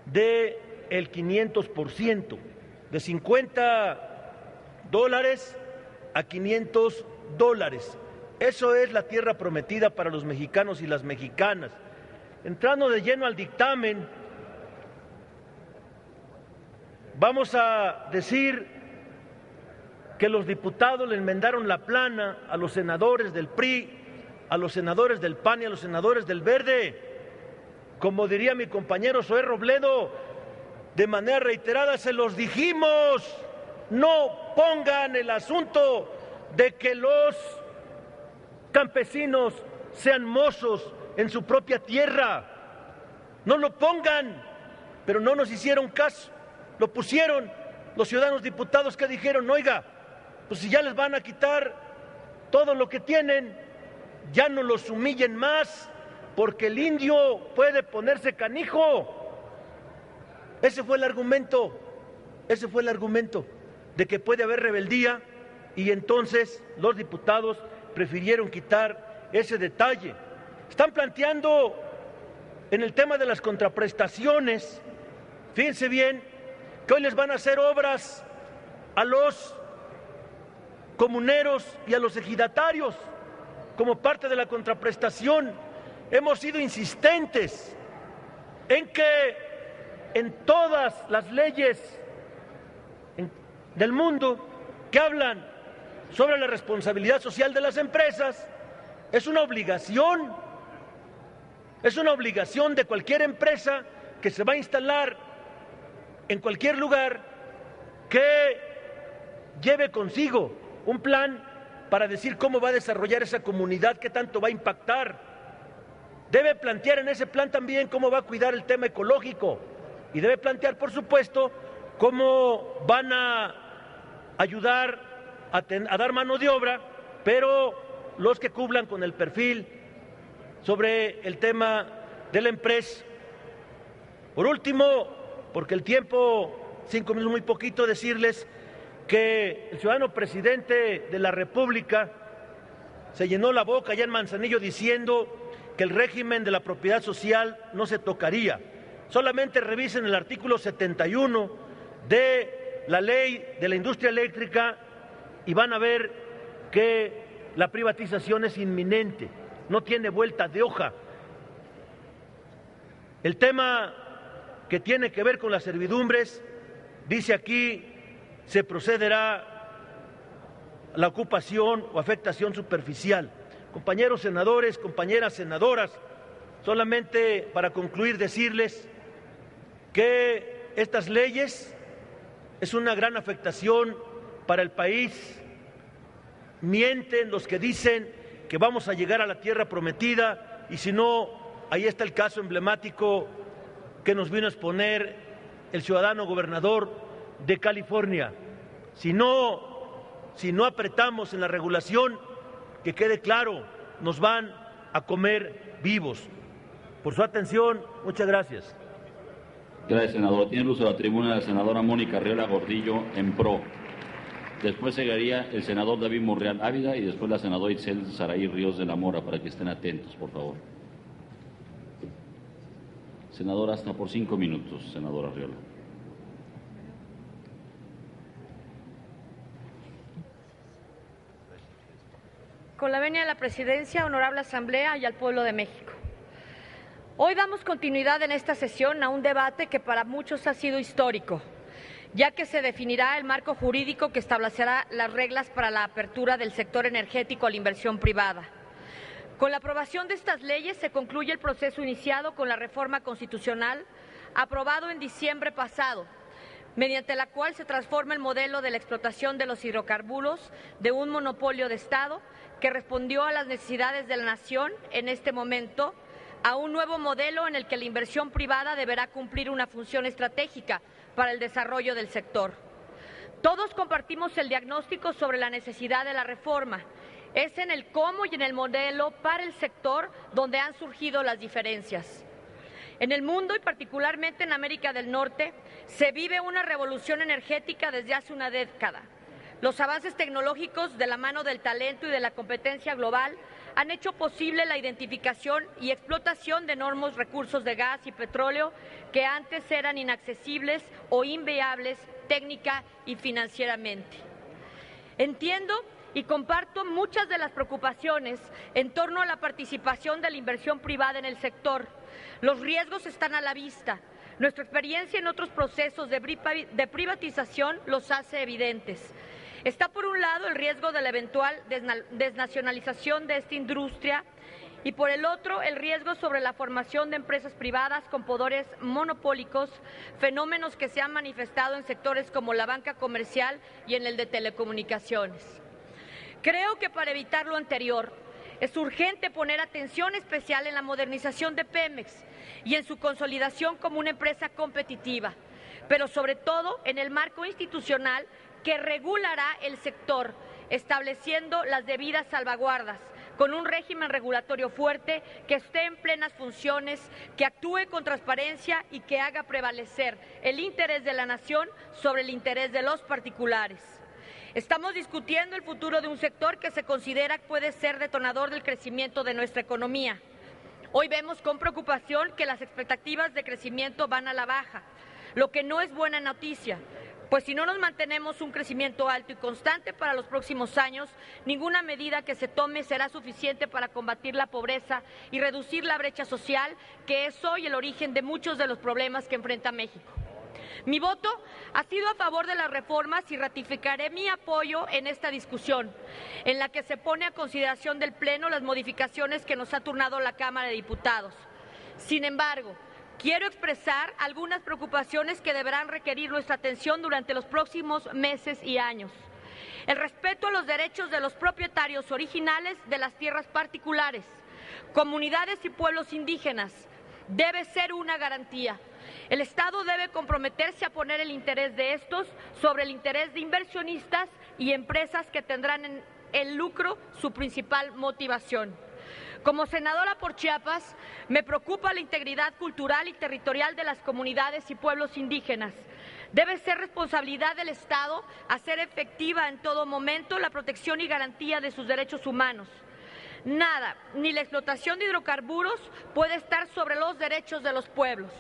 S6: de el 500%, de $50 a $500. Eso es la tierra prometida para los mexicanos y las mexicanas. Entrando de lleno al dictamen, vamos a decir que los diputados le enmendaron la plana a los senadores del PRI, a los senadores del PAN y a los senadores del Verde. Como diría mi compañero Zoé Robledo, de manera reiterada se los dijimos: no pongan el asunto de que los campesinos sean mozos en su propia tierra. No lo pongan, pero no nos hicieron caso. Lo pusieron los ciudadanos diputados, que dijeron: oiga, pues si ya les van a quitar todo lo que tienen, ya no los humillen más, porque el indio puede ponerse canijo. Ese fue el argumento de que puede haber rebeldía, y entonces los diputados prefirieron quitar ese detalle. Están planteando en el tema de las contraprestaciones, fíjense bien, que hoy les van a hacer obras a los comuneros y a los ejidatarios como parte de la contraprestación. Hemos sido insistentes en que en todas las leyes del mundo que hablan sobre la responsabilidad social de las empresas, es una obligación de cualquier empresa que se va a instalar en cualquier lugar que lleve consigo un plan para decir cómo va a desarrollar esa comunidad, qué tanto va a impactar. Debe plantear en ese plan también cómo va a cuidar el tema ecológico, y debe plantear, por supuesto, cómo van a ayudar a dar mano de obra, pero los que cumplan con el perfil sobre el tema de la empresa. Por último, porque el tiempo, 5 minutos muy poquito, decirles que el ciudadano presidente de la República se llenó la boca allá en Manzanillo diciendo que el régimen de la propiedad social no se tocaría. Solamente revisen el artículo 71 de la ley de la industria eléctrica y van a ver que la privatización es inminente, no tiene vuelta de hoja. El tema que tiene que ver con las servidumbres, dice aquí, se procederá a la ocupación o afectación superficial. Compañeros senadores, compañeras senadoras, solamente para concluir decirles que estas leyes es una gran afectación para el país. Mienten los que dicen que vamos a llegar a la tierra prometida, y si no, ahí está el caso emblemático que nos vino a exponer el ciudadano gobernador de California. Si no apretamos en la regulación, que quede claro, nos van a comer vivos. Por su atención, muchas gracias.
S2: Gracias, senador. Tiene el uso de la tribuna la senadora Mónica Arriola Gordillo, en pro. Después seguiría el senador David Monreal Ávila y después la senadora Itzel Saraí Ríos de la Mora, para que estén atentos, por favor. Senadora, hasta por 5 minutos, senadora Arriola.
S7: Con la venia de la Presidencia, honorable Asamblea y al pueblo de México. Hoy damos continuidad en esta sesión a un debate que para muchos ha sido histórico, ya que se definirá el marco jurídico que establecerá las reglas para la apertura del sector energético a la inversión privada. Con la aprobación de estas leyes se concluye el proceso iniciado con la reforma constitucional aprobado en diciembre pasado, mediante la cual se transforma el modelo de la explotación de los hidrocarburos de un monopolio de Estado que respondió a las necesidades de la nación en este momento, a un nuevo modelo en el que la inversión privada deberá cumplir una función estratégica para el desarrollo del sector. Todos compartimos el diagnóstico sobre la necesidad de la reforma. Es en el cómo y en el modelo para el sector donde han surgido las diferencias. En el mundo y particularmente en América del Norte se vive una revolución energética desde hace una década. Los avances tecnológicos de la mano del talento y de la competencia global han hecho posible la identificación y explotación de enormes recursos de gas y petróleo que antes eran inaccesibles o inviables técnica y financieramente. Entiendo y comparto muchas de las preocupaciones en torno a la participación de la inversión privada en el sector. Los riesgos están a la vista. Nuestra experiencia en otros procesos de privatización los hace evidentes. Está por un lado el riesgo de la eventual desnacionalización de esta industria y por el otro el riesgo sobre la formación de empresas privadas con poderes monopólicos, fenómenos que se han manifestado en sectores como la banca comercial y en el de telecomunicaciones. Creo que para evitar lo anterior es urgente poner atención especial en la modernización de Pemex y en su consolidación como una empresa competitiva, pero sobre todo en el marco institucional que regulará el sector, estableciendo las debidas salvaguardas, con un régimen regulatorio fuerte, que esté en plenas funciones, que actúe con transparencia y que haga prevalecer el interés de la nación sobre el interés de los particulares. Estamos discutiendo el futuro de un sector que se considera puede ser detonador del crecimiento de nuestra economía. Hoy vemos con preocupación que las expectativas de crecimiento van a la baja, lo que no es buena noticia, pues si no nos mantenemos un crecimiento alto y constante para los próximos años, ninguna medida que se tome será suficiente para combatir la pobreza y reducir la brecha social, que es hoy el origen de muchos de los problemas que enfrenta México. Mi voto ha sido a favor de las reformas y ratificaré mi apoyo en esta discusión, en la que se pone a consideración del Pleno las modificaciones que nos ha turnado la Cámara de Diputados. Sin embargo, quiero expresar algunas preocupaciones que deberán requerir nuestra atención durante los próximos meses y años. El respeto a los derechos de los propietarios originales de las tierras particulares, comunidades y pueblos indígenas, debe ser una garantía. El Estado debe comprometerse a poner el interés de estos sobre el interés de inversionistas y empresas que tendrán en el lucro su principal motivación. Como senadora por Chiapas, me preocupa la integridad cultural y territorial de las comunidades y pueblos indígenas. Debe ser responsabilidad del Estado hacer efectiva en todo momento la protección y garantía de sus derechos humanos. Nada, ni la explotación de hidrocarburos puede estar sobre los derechos de los pueblos.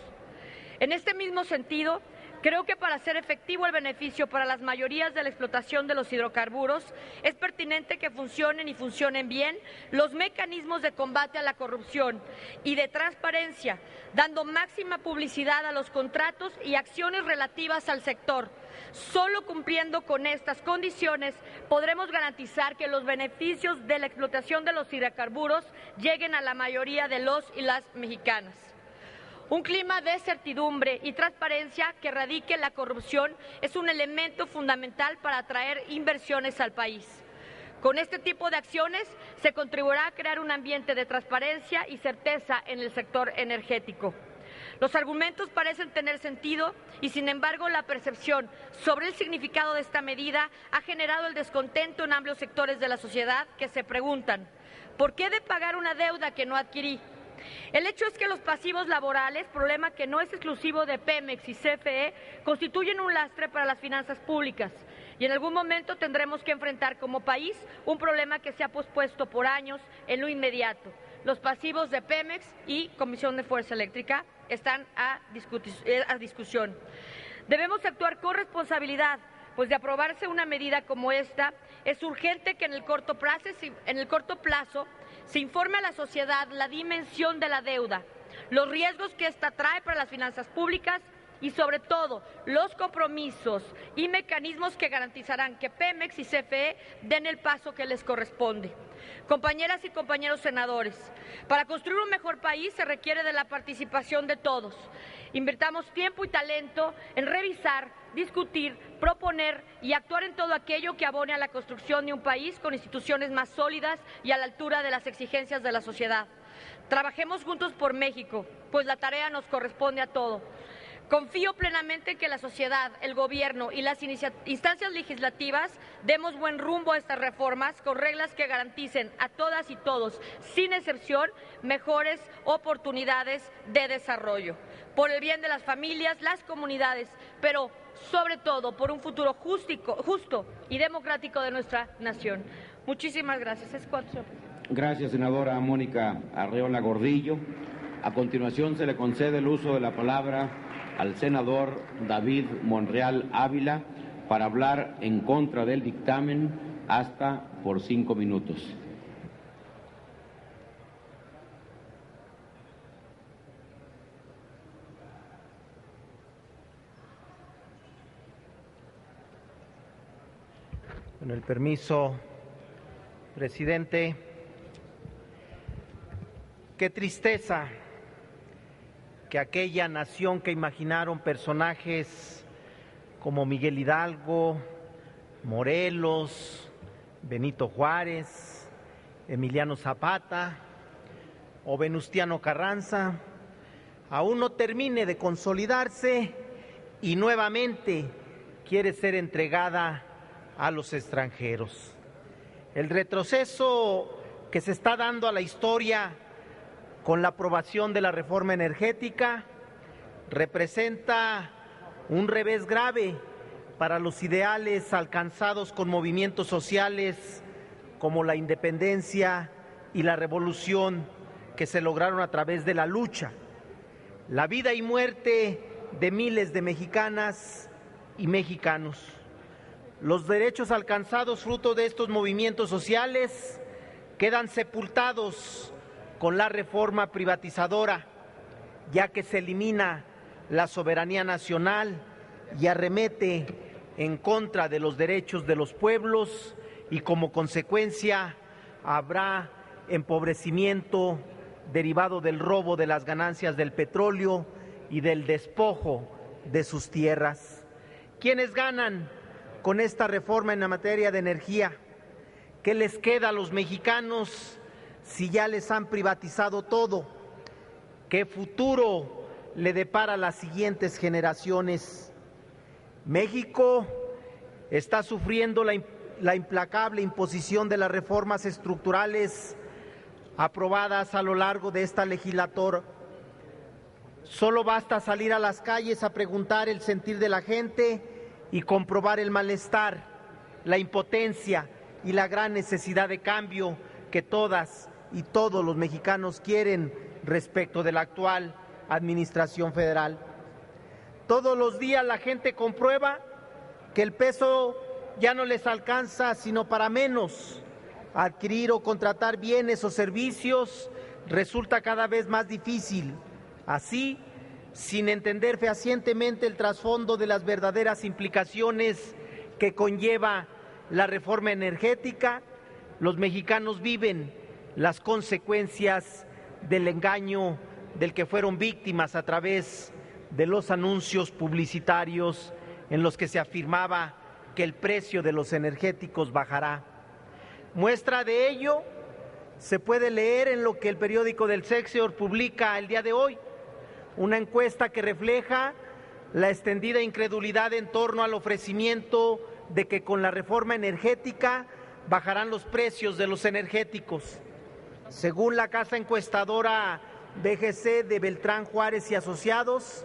S7: En este mismo sentido, creo que para hacer efectivo el beneficio para las mayorías de la explotación de los hidrocarburos, es pertinente que funcionen y funcionen bien los mecanismos de combate a la corrupción y de transparencia, dando máxima publicidad a los contratos y acciones relativas al sector. Solo cumpliendo con estas condiciones podremos garantizar que los beneficios de la explotación de los hidrocarburos lleguen a la mayoría de los y las mexicanas. Un clima de certidumbre y transparencia que erradique la corrupción es un elemento fundamental para atraer inversiones al país. Con este tipo de acciones se contribuirá a crear un ambiente de transparencia y certeza en el sector energético. Los argumentos parecen tener sentido y, sin embargo, la percepción sobre el significado de esta medida ha generado el descontento en amplios sectores de la sociedad que se preguntan: ¿por qué he de pagar una deuda que no adquirí? El hecho es que los pasivos laborales, problema que no es exclusivo de Pemex y CFE, constituyen un lastre para las finanzas públicas y en algún momento tendremos que enfrentar como país un problema que se ha pospuesto por años en lo inmediato. Los pasivos de Pemex y Comisión de Fuerza Eléctrica están a discusión. Debemos actuar con responsabilidad, pues de aprobarse una medida como esta, es urgente que en el corto plazo se informe a la sociedad la dimensión de la deuda, los riesgos que esta trae para las finanzas públicas y, sobre todo, los compromisos y mecanismos que garantizarán que Pemex y CFE den el paso que les corresponde. Compañeras y compañeros senadores, para construir un mejor país se requiere de la participación de todos. Invirtamos tiempo y talento en revisar, discutir, proponer y actuar en todo aquello que abone a la construcción de un país con instituciones más sólidas y a la altura de las exigencias de la sociedad. Trabajemos juntos por México, pues la tarea nos corresponde a todos. Confío plenamente en que la sociedad, el gobierno y las instancias legislativas demos buen rumbo a estas reformas con reglas que garanticen a todas y todos, sin excepción, mejores oportunidades de desarrollo, por el bien de las familias, las comunidades, pero sobre todo por un futuro justo y democrático de nuestra nación. Muchísimas gracias. Es cuanto, señor presidente.
S8: Gracias, senadora Mónica Arreola Gordillo. A continuación se le concede el uso de la palabra al senador David Monreal Ávila para hablar en contra del dictamen hasta por 5 minutos.
S9: Con el permiso, presidente, qué tristeza que aquella nación que imaginaron personajes como Miguel Hidalgo, Morelos, Benito Juárez, Emiliano Zapata o Venustiano Carranza aún no termine de consolidarse y nuevamente quiere ser entregada a los extranjeros. El retroceso que se está dando a la historia con la aprobación de la reforma energética representa un revés grave para los ideales alcanzados con movimientos sociales como la independencia y la revolución que se lograron a través de la lucha. La vida y muerte de miles de mexicanas y mexicanos. Los derechos alcanzados fruto de estos movimientos sociales quedan sepultados con la reforma privatizadora, ya que se elimina la soberanía nacional y arremete en contra de los derechos de los pueblos y como consecuencia habrá empobrecimiento derivado del robo de las ganancias del petróleo y del despojo de sus tierras. ¿Quiénes ganan con esta reforma en la materia de energía? ¿Qué les queda a los mexicanos si ya les han privatizado todo? ¿Qué futuro le depara a las siguientes generaciones? México está sufriendo la implacable imposición de las reformas estructurales aprobadas a lo largo de esta legislatura. Solo basta salir a las calles a preguntar el sentir de la gente y comprobar el malestar, la impotencia y la gran necesidad de cambio que todas y todos los mexicanos quieren respecto de la actual administración federal. Todos los días la gente comprueba que el peso ya no les alcanza sino para menos. Adquirir o contratar bienes o servicios resulta cada vez más difícil. Así, sin entender fehacientemente el trasfondo de las verdaderas implicaciones que conlleva la reforma energética, los mexicanos viven las consecuencias del engaño del que fueron víctimas a través de los anuncios publicitarios en los que se afirmaba que el precio de los energéticos bajará. Muestra de ello se puede leer en lo que el periódico del Excelsior publica el día de hoy, una encuesta que refleja la extendida incredulidad en torno al ofrecimiento de que con la reforma energética bajarán los precios de los energéticos. Según la casa encuestadora BGC de Beltrán Juárez y Asociados,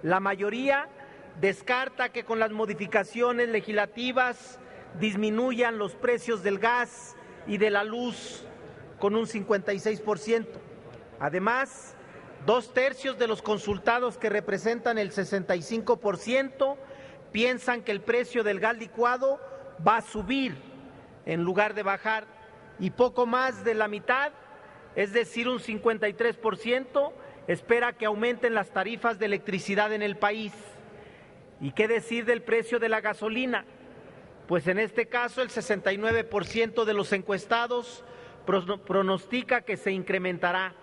S9: la mayoría descarta que con las modificaciones legislativas disminuyan los precios del gas y de la luz con un 56%. Además, 2/3 de los consultados, que representan el 65%, piensan que el precio del gas licuado va a subir en lugar de bajar, y poco más de la mitad, es decir, un 53%, espera que aumenten las tarifas de electricidad en el país. ¿Y qué decir del precio de la gasolina? Pues en este caso el 69% de los encuestados pronostica que se incrementará.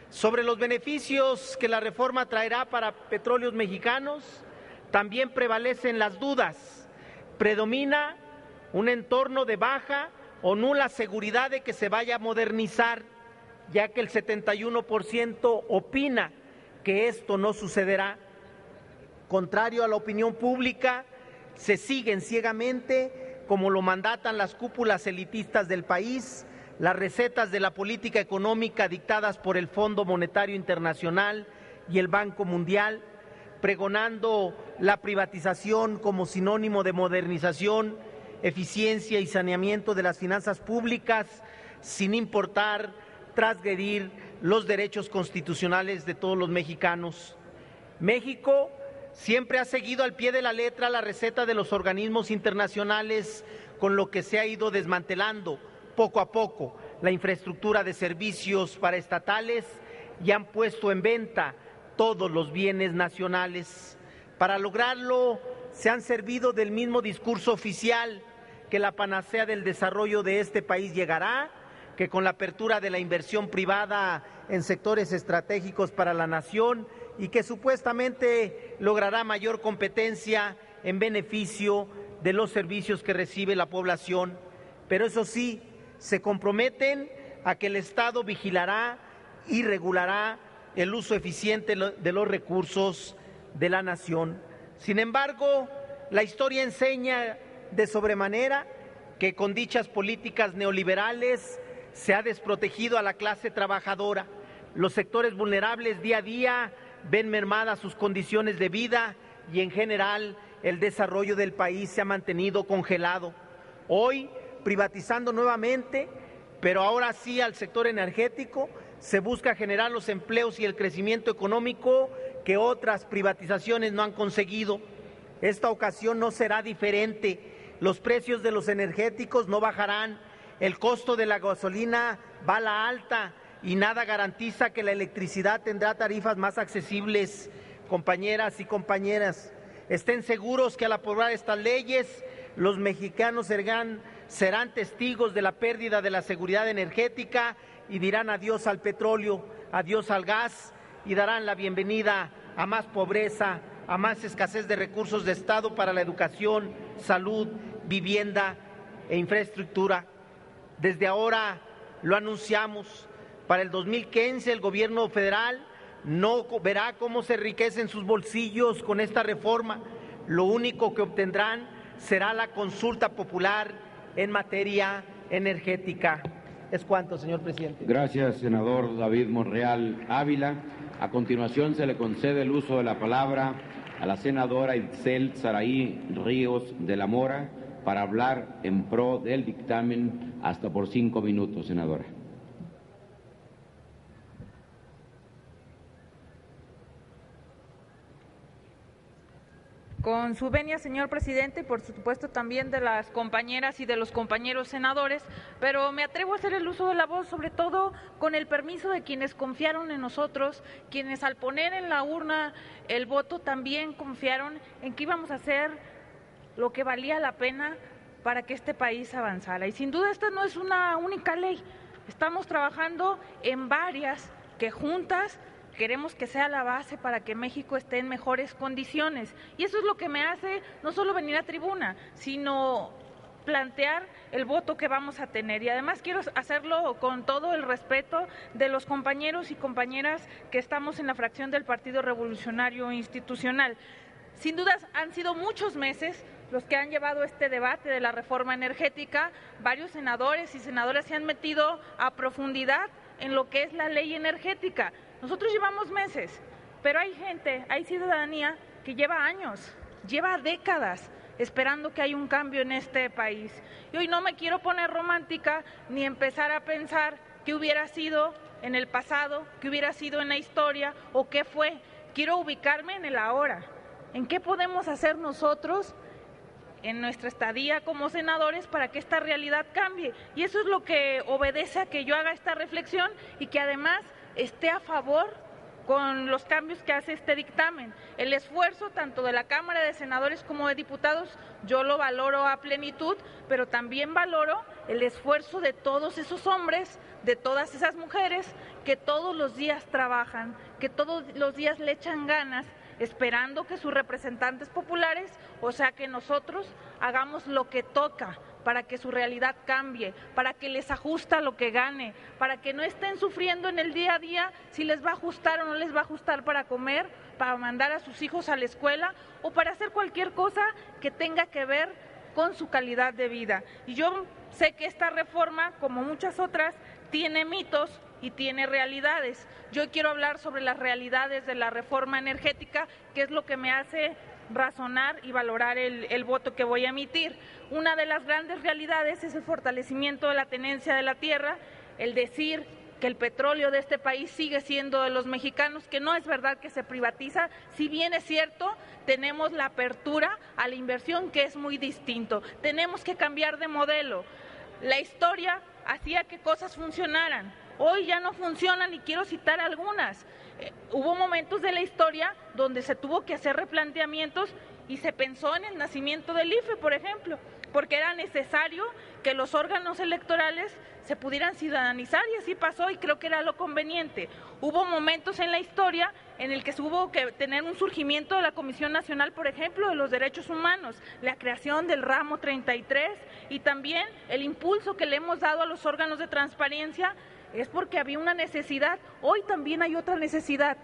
S9: Sobre los beneficios que la reforma traerá para Petróleos Mexicanos, también prevalecen las dudas. Predomina un entorno de baja o nula seguridad de que se vaya a modernizar, ya que el 71% opina que esto no sucederá. Contrario a la opinión pública, se siguen ciegamente, como lo mandatan las cúpulas elitistas del país, las recetas de la política económica dictadas por el Fondo Monetario Internacional y el Banco Mundial, pregonando la privatización como sinónimo de modernización, eficiencia y saneamiento de las finanzas públicas, sin importar transgredir los derechos constitucionales de todos los mexicanos. México siempre ha seguido al pie de la letra la receta de los organismos internacionales, con lo que se ha ido desmantelando poco a poco la infraestructura de servicios paraestatales y han puesto en venta todos los bienes nacionales. Para lograrlo, se han servido del mismo discurso oficial, que la panacea del desarrollo de este país llegará, que con la apertura de la inversión privada en sectores estratégicos para la nación y que supuestamente logrará mayor competencia en beneficio de los servicios que recibe la población. Pero eso sí, se comprometen a que el Estado vigilará y regulará el uso eficiente de los recursos de la nación. Sin embargo, la historia enseña de sobremanera que con dichas políticas neoliberales se ha desprotegido a la clase trabajadora. Los sectores vulnerables día a día ven mermadas sus condiciones de vida y en general el desarrollo del país se ha mantenido congelado. Hoy, privatizando nuevamente, pero ahora sí al sector energético, se busca generar los empleos y el crecimiento económico que otras privatizaciones no han conseguido. Esta ocasión no será diferente. Los precios de los energéticos no bajarán, el costo de la gasolina va a la alta y nada garantiza que la electricidad tendrá tarifas más accesibles. Compañeras y compañeras, estén seguros que al aprobar estas leyes, los mexicanos serán testigos de la pérdida de la seguridad energética y dirán adiós al petróleo, adiós al gas y darán la bienvenida a más pobreza, a más escasez de recursos de Estado para la educación, salud, vivienda e infraestructura. Desde ahora lo anunciamos, para el 2015 el gobierno federal no verá cómo se enriquecen sus bolsillos con esta reforma. Lo único que obtendrán será la consulta popular en materia energética. Es cuanto, señor presidente.
S8: Gracias, senador David Monreal Ávila. A continuación se le concede el uso de la palabra a la senadora Itzel Saraí Ríos de la Mora para hablar en pro del dictamen hasta por 5 minutos, senadora.
S10: Con su venia, señor presidente, y por supuesto también de las compañeras y de los compañeros senadores, pero me atrevo a hacer el uso de la voz, sobre todo con el permiso de quienes confiaron en nosotros, quienes al poner en la urna el voto también confiaron en que íbamos a hacer lo que valía la pena para que este país avanzara. Y sin duda esta no es una única ley, estamos trabajando en varias que juntas queremos que sea la base para que México esté en mejores condiciones. Y eso es lo que me hace no solo venir a tribuna, sino plantear el voto que vamos a tener. Y además quiero hacerlo con todo el respeto de los compañeros y compañeras que estamos en la fracción del Partido Revolucionario Institucional. Sin dudas han sido muchos meses los que han llevado este debate de la reforma energética. Varios senadores y senadoras se han metido a profundidad en lo que es la ley energética. Nosotros llevamos meses, pero hay gente, hay ciudadanía que lleva años, lleva décadas esperando que haya un cambio en este país. Y hoy no me quiero poner romántica ni empezar a pensar qué hubiera sido en el pasado, qué hubiera sido en la historia o qué fue. Quiero ubicarme en el ahora, en qué podemos hacer nosotros en nuestra estadía como senadores para que esta realidad cambie. Y eso es lo que obedece a que yo haga esta reflexión y que además esté a favor con los cambios que hace este dictamen. El esfuerzo tanto de la Cámara de Senadores como de Diputados, yo lo valoro a plenitud, pero también valoro el esfuerzo de todos esos hombres, de todas esas mujeres que todos los días trabajan, que todos los días le echan ganas, esperando que sus representantes populares, o sea que nosotros, hagamos lo que toca para que su realidad cambie, para que les ajusta lo que gane, para que no estén sufriendo en el día a día si les va a ajustar o no les va a ajustar para comer, para mandar a sus hijos a la escuela o para hacer cualquier cosa que tenga que ver con su calidad de vida. Y yo sé que esta reforma, como muchas otras, tiene mitos y tiene realidades. Yo quiero hablar sobre las realidades de la reforma energética, que es lo que me hace razonar y valorar el voto que voy a emitir. Una de las grandes realidades es el fortalecimiento de la tenencia de la tierra, el decir que el petróleo de este país sigue siendo de los mexicanos, que no es verdad que se privatiza, si bien es cierto, tenemos la apertura a la inversión que es muy distinto. Tenemos que cambiar de modelo. La historia hacía que cosas funcionaran. Hoy ya no funcionan y quiero citar algunas. Hubo momentos de la historia donde se tuvo que hacer replanteamientos y se pensó en el nacimiento del IFE, por ejemplo, porque era necesario que los órganos electorales se pudieran ciudadanizar y así pasó y creo que era lo conveniente. Hubo momentos en la historia en el que se hubo que tener un surgimiento de la Comisión Nacional, por ejemplo, de los Derechos Humanos, la creación del ramo 33 y también el impulso que le hemos dado a los órganos de transparencia es porque había una necesidad. Hoy también hay otra necesidad.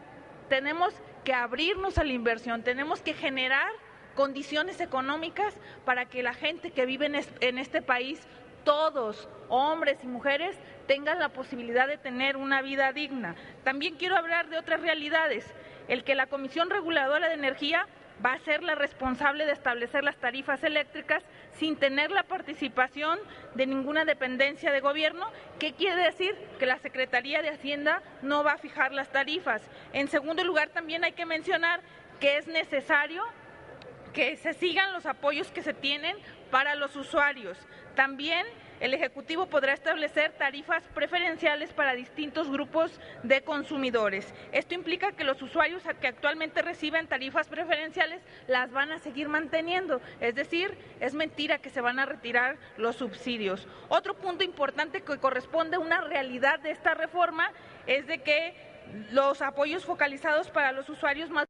S10: Tenemos que abrirnos a la inversión, tenemos que generar condiciones económicas para que la gente que vive en este país todos, hombres y mujeres, tengan la posibilidad de tener una vida digna. También quiero hablar de otras realidades. El que la Comisión Reguladora de Energía va a ser la responsable de establecer las tarifas eléctricas sin tener la participación de ninguna dependencia de gobierno. ¿Qué quiere decir? Que la Secretaría de Hacienda no va a fijar las tarifas. En segundo lugar, también hay que mencionar que es necesario que se sigan los apoyos que se tienen para los usuarios. También el Ejecutivo podrá establecer tarifas preferenciales para distintos grupos de consumidores. Esto implica que los usuarios que actualmente reciben tarifas preferenciales las van a seguir manteniendo, es decir, es mentira que se van a retirar los subsidios. Otro punto importante que corresponde a una realidad de esta reforma es de que los apoyos focalizados para los usuarios más